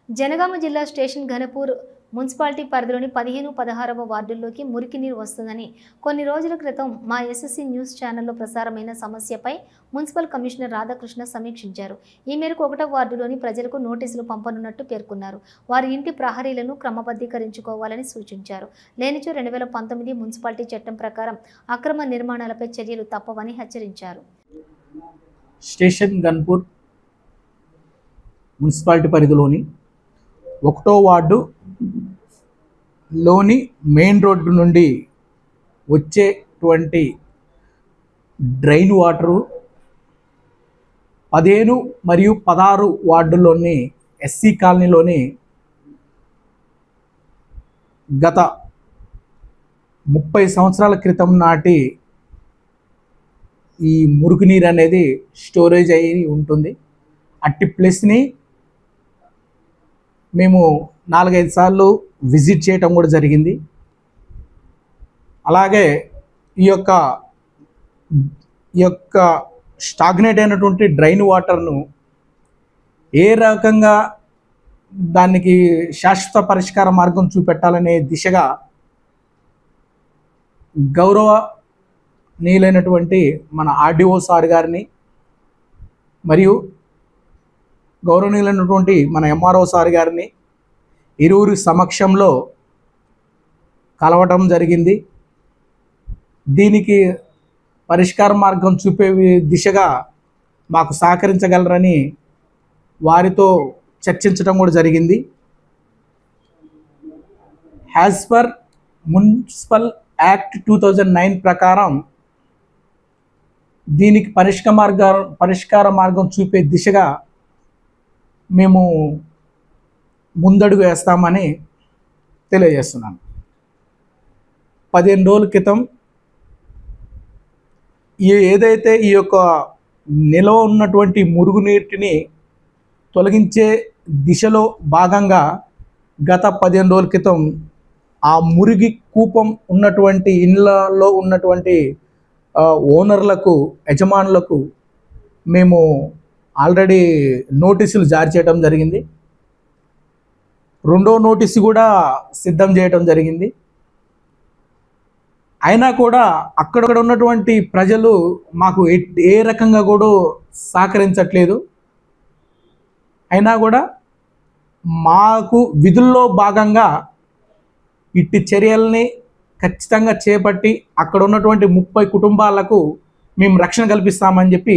జనగామ జిల్లా station Ghanpur municipality పరిధిలోని 15, 16వ వార్డుల్లోకి మురికి నీరు వస్తుందని కొన్ని రోజుల క్రితం మా ఎస్ఎస్సీ న్యూస్ ఛానల్లో ప్రసారమైన సమస్యపై మున్సిపల్ కమిషనర్ రాధాకృష్ణ సమీక్షించారు. ఈ మేరకు 1వ వార్డులోని ప్రజలకు నోటీసులు పంపనున్నట్టు పేర్కొన్నారు. వారి ఇంటి ప్రహరీలను క్రమబద్ధీకరించుకోవాలని సూచించారు. లేనిచో 2019 మున్సిపాలిటీ చట్టం ప్రకారం అక్రమ నిర్మాణాలపై చర్యలు తప్పవని హెచ్చరించారు. స్టేషన్ ఘనపూర్ మున్సిపాలిటీ పరిధిలోని 1వ వార్డులోని మెయిన్ రోడ్డు నుండి వచ్చేటువంటి డ్రైన్ వాటరు 15 మరియు 16 వార్డుల్లోని ఎస్సీ కాలనీలోని గత 30 సంవత్సరాల క్రితం నాటి ఈ మురుగునీరు అనేది స్టోరేజ్ అయ్యి ఉంటుంది. అట్టి ప్లేస్ని మేము 4-5 సార్లు విజిట్ చేయటం కూడా జరిగింది. అలాగే ఈ యొక్క స్టాగ్నేట్ అయినటువంటి డ్రైన్ వాటర్ను ఏ రకంగా దానికి శాశ్వత పరిష్కార మార్గం చూపెట్టాలనే దిశగా గౌరవనీయులైనటువంటి మన ఆర్డీఓ సార్ గారిని మరియు గౌరవనీయులైనటువంటి మన ఎంఆర్ఓ సార్ గారిని ఇరువురి సమక్షంలో కలవటం జరిగింది. దీనికి పరిష్కార మార్గం చూపే దిశగా మాకు సహకరించగలరని వారితో చర్చించడం కూడా జరిగింది. యాజ్ పర్ మున్సిపల్ యాక్ట్ 2009 ప్రకారం దీనికి పరిష్కార మార్గం చూపే దిశగా మేము ముందడుగు వేస్తామని తెలియజేస్తున్నాను. 15 రోజుల క్రితం ఏదైతే ఈ యొక్క నిల్వ ఉన్నటువంటి మురుగునీటిని తొలగించే దిశలో భాగంగా గత 15 రోజుల క్రితం ఆ మురిగి కూపం ఉన్నటువంటి ఇళ్ళలో ఉన్నటువంటి ఓనర్లకు, యజమానులకు మేము ఆల్రెడీ నోటీసులు జారీ చేయడం జరిగింది. 2వ నోటీసు కూడా సిద్ధం చేయడం జరిగింది. అయినా కూడా అక్కడ ఉన్నటువంటి ప్రజలు మాకు ఏ రకంగా కూడా సహకరించట్లేదు. అయినా కూడా మాకు విధుల్లో భాగంగా ఇట్టి చర్యల్ని ఖచ్చితంగా చేపట్టి అక్కడ ఉన్నటువంటి 30 కుటుంబాలకు మేము రక్షణ కల్పిస్తామని చెప్పి